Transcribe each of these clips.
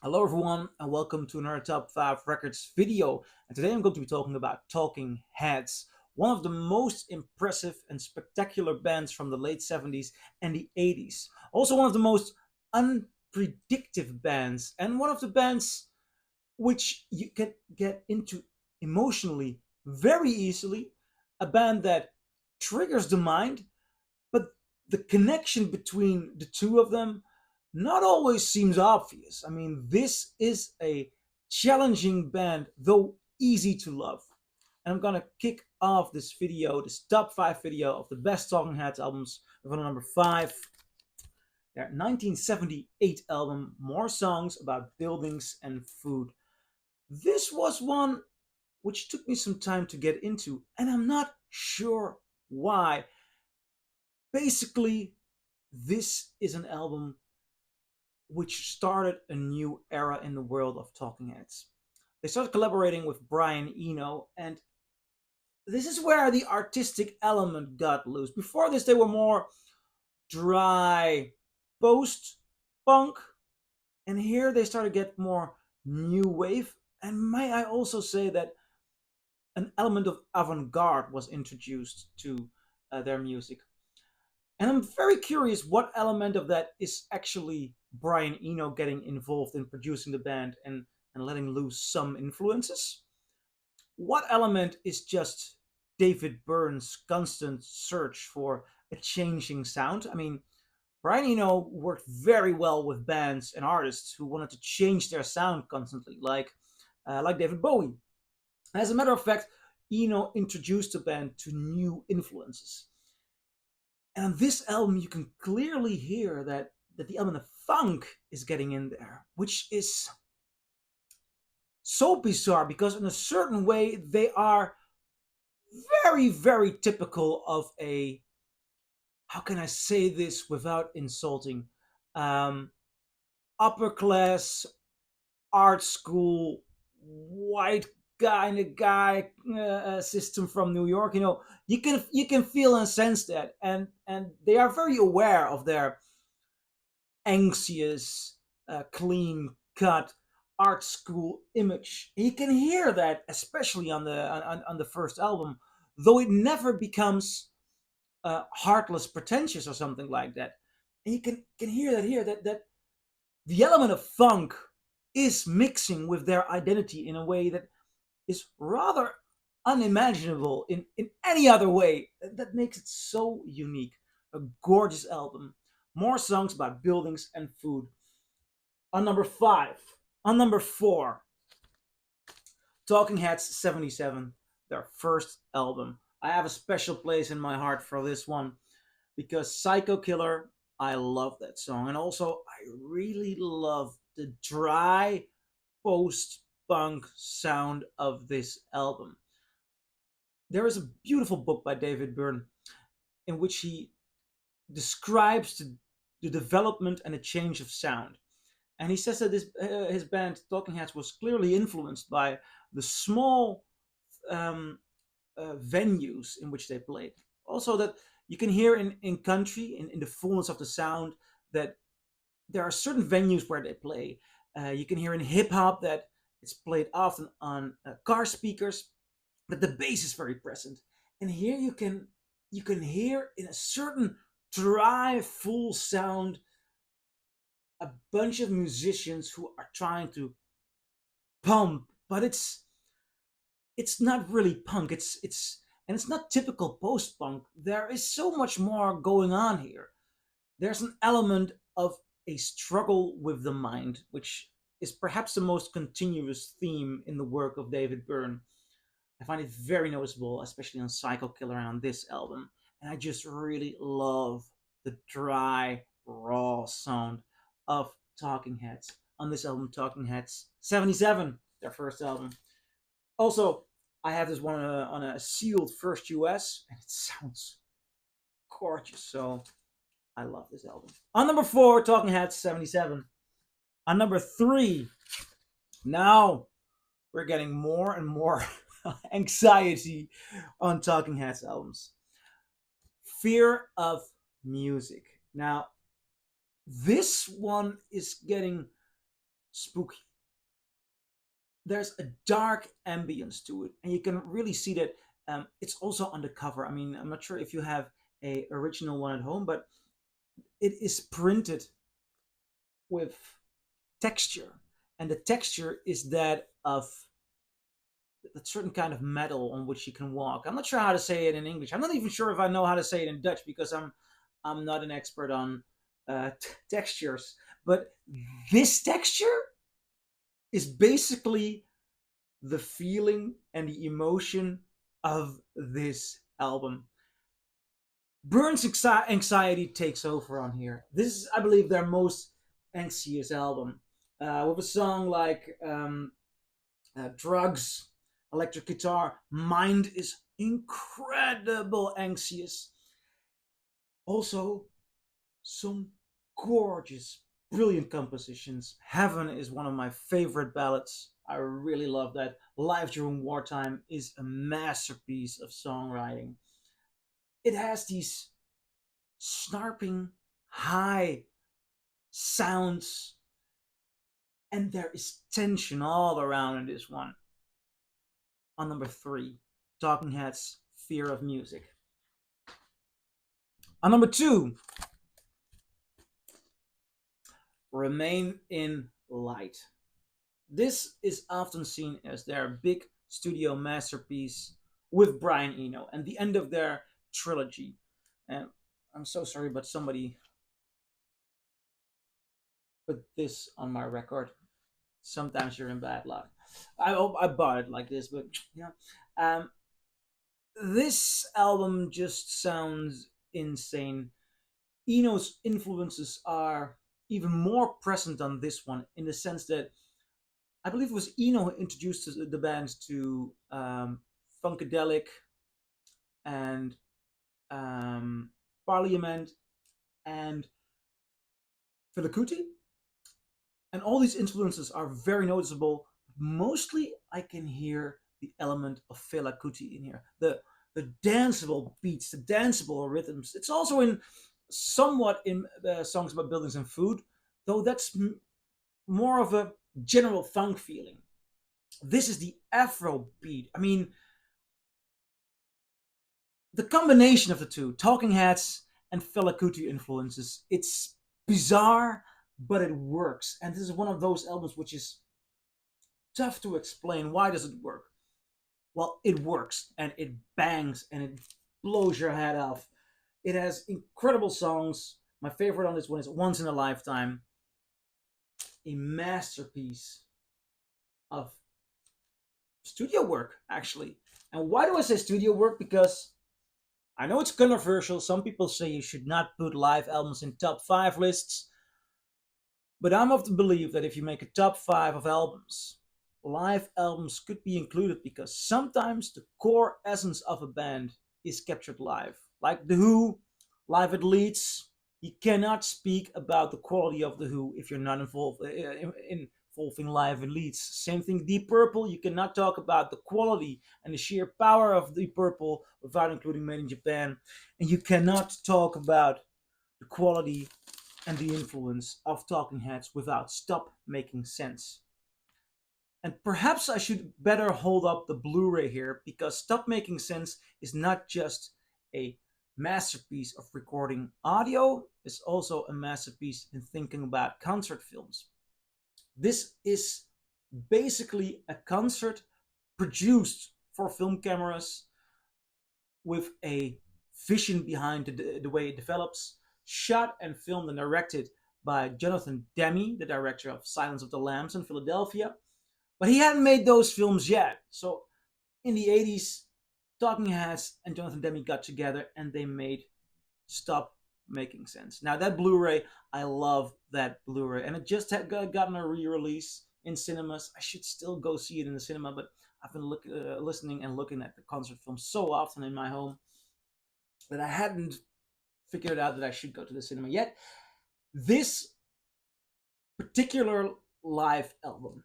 Hello, everyone, and welcome to another Top 5 Records video. And today I'm going to be talking about Talking Heads, one of the most impressive and spectacular bands from the late 70s and the 80s. Also, one of the most unpredictable bands, and one of the bands which you can get into emotionally very easily. A band that triggers the mind, but the connection between the two of them not always seems obvious. I mean, this is a challenging band, though easy to love. And I'm gonna kick off this video, this top five video of the best Talking Heads albums, with number five, their 1978 album, More Songs About Buildings and Food. This was one which took me some time to get into, and I'm not sure why. Basically, this is an album which started a new era in the world of Talking Heads. They started collaborating with Brian Eno, and this is where the artistic element got loose. Before this, they were more dry post punk, and here they started to get more new wave. And may I also say that an element of avant garde was introduced to their music. And I'm very curious what element of that is actually Brian Eno getting involved in producing the band and letting loose some influences. What element is just David Byrne's constant search for a changing sound? I mean, Brian Eno worked very well with bands and artists who wanted to change their sound constantly, like David Bowie. As a matter of fact, Eno introduced the band to new influences. And on this album, you can clearly hear that the element of funk is getting in there, which is so bizarre because in a certain way they are very, very typical of a, how can I say this without insulting, um, upper class art school white guy system from New York. You can feel and sense that, and they are very aware of their anxious, clean cut art school image. And you can hear that, especially on the first album, though it never becomes heartless, pretentious, or something like that. And you can hear that here that the element of funk is mixing with their identity in a way that is rather unimaginable in any other way. That makes it so unique. A gorgeous album. More songs about buildings and food. On number five. On number four, Talking Heads 77, their first album. I have a special place in my heart for this one because Psycho Killer, I love that song. And also, I really love the dry post punk sound of this album. There is a beautiful book by David Byrne in which he describes the development and the change of sound. And he says that his band Talking Heads was clearly influenced by the small um, venues in which they played. Also, that you can hear in country, in the fullness of the sound, that there are certain venues where they play. You can hear in hip hop that it's played often on car speakers, but the bass is very present. And here you can hear in a certain dry, full sound a bunch of musicians who are trying to pump, but it's not really punk. It's not typical post punk. There is so much more going on here. There's an element of a struggle with the mind, which is perhaps the most continuous theme in the work of David Byrne. I find it very noticeable, especially on Psycho Killer and on this album. And I just really love the dry, raw sound of Talking Heads on this album, Talking Heads 77, their first album. Also, I have this one on a sealed first US, and it sounds gorgeous. So I love this album. On number four, Talking Heads 77. On number three, now we're getting more and more anxiety on Talking Heads albums. Fear of Music. Now, this one is getting spooky. There's a dark ambience to it, and you can really see that. It's also on the cover. I mean, I'm not sure if you have a original one at home, but it is printed with texture, and the texture is that of a certain kind of metal on which you can walk. I'm not sure how to say it in English. I'm not even sure if I know how to say it in Dutch because I'm not an expert on textures. But this texture is basically the feeling and the emotion of this album. Burns' anxiety takes over on here. This is, I believe, their most anxious album, with a song like Drugs, Electric Guitar. Mind is incredible anxious. Also, some gorgeous, brilliant compositions. Heaven is one of my favorite ballads. I really love that. Live During Wartime is a masterpiece of songwriting. It has these snarping, high sounds, and there is tension all around in this one. On number three, Talking Heads, Fear of Music. On number two, Remain in Light. This is often seen as their big studio masterpiece with Brian Eno and the end of their trilogy. And I'm so sorry, but somebody put this on my record. Sometimes you're in bad luck. I bought it like this, but yeah. Um, this album just sounds insane. Eno's influences are even more present on this one in the sense that I believe it was Eno who introduced the band to Funkadelic and Parliament and Fela Kuti. And all these influences are very noticeable. Mostly, I can hear the element of Fela Kuti in here. The danceable beats, the danceable rhythms. It's also in somewhat in songs about buildings and food, though that's more of a general funk feeling. This is the Afro beat. I mean, the combination of the two, Talking Heads and Fela Kuti influences, it's bizarre, but it works. And this is one of those albums which is tough to explain. Why does it work? Well, it works and it bangs and it blows your head off. It has incredible songs. My favorite on this one is Once in a Lifetime, a masterpiece of studio work, actually. And why do I say studio work? Because I know it's controversial. Some people say you should not put live albums in top 5 lists. But I'm of the belief that if you make a top 5 of albums, live albums could be included because sometimes the core essence of a band is captured live. Like The Who, live at Leeds, you cannot speak about the quality of The Who if you're not involved involving live at Leeds. Same thing, Deep Purple, you cannot talk about the quality and the sheer power of Deep Purple without including Made in Japan. And you cannot talk about the quality and the influence of Talking Heads without Stop Making Sense. And perhaps I should better hold up the Blu ray here because Stop Making Sense is not just a masterpiece of recording audio, it's also a masterpiece in thinking about concert films. This is basically a concert produced for film cameras with a vision behind the way it develops, shot and filmed and directed by Jonathan Demme, the director of Silence of the Lambs in Philadelphia. But he hadn't made those films yet. So in the 80s, Talking Heads and Jonathan Demme got together and they made Stop Making Sense. Now, that Blu ray, I love that Blu ray. And it just had gotten a re release in cinemas. I should still go see it in the cinema, but I've been listening and looking at the concert film so often in my home that I hadn't figured out that I should go to the cinema yet. This particular live album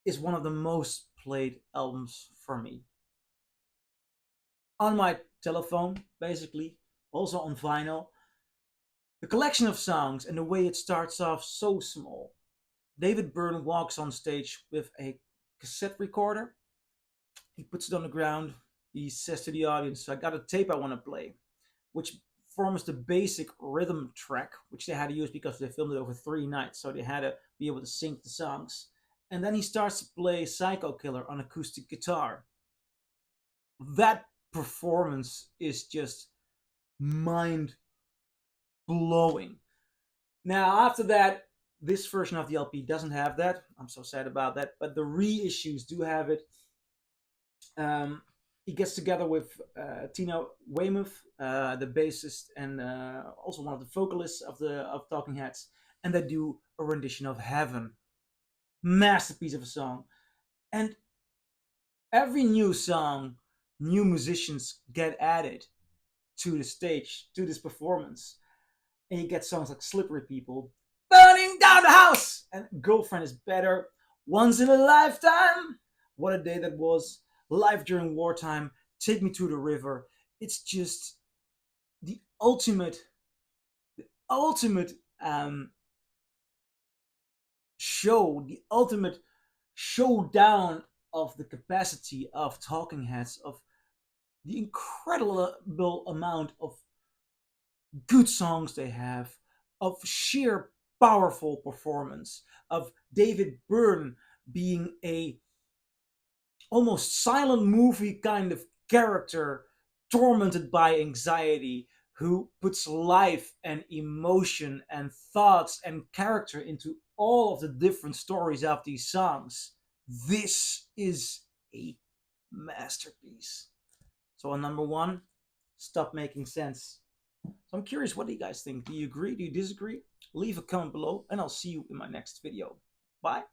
is one of the most played albums for me. On my telephone, basically, also on vinyl. The collection of songs and the way it starts off so small David Byrne walks on stage with a cassette recorder. He puts it on the ground. He says to the audience, I got a tape I want to play, which forms the basic rhythm track, which they had to use because they filmed it over 3 nights, so they had to be able to sync the songs. And then he starts to play Psycho Killer on acoustic guitar. That performance is just mind blowing. Now, after that, this version of the LP doesn't have that. I'm so sad about that. But the reissues do have it. He gets together with Tina Weymouth, the bassist and also one of the vocalists of Talking Heads, and they do a rendition of Heaven, masterpiece of a song. And every new song, new musicians get added to the stage, to this performance, and you get songs like Slippery People, Burning Down the House, and Girlfriend is Better, Once in a Lifetime, What a Day That Was, Life During Wartime, Take Me to the River. It's just the ultimate show, the ultimate showdown of the capacity of Talking Heads, of the incredible amount of good songs they have, of sheer powerful performance, of David Byrne being a almost silent movie kind of character tormented by anxiety, who puts life and emotion and thoughts and character into all of the different stories of these songs. This is a masterpiece. So on number one, Stop Making Sense. So I'm curious, what do you guys think? Do you agree? Do you disagree? Leave a comment below, and I'll see you in my next video. Bye.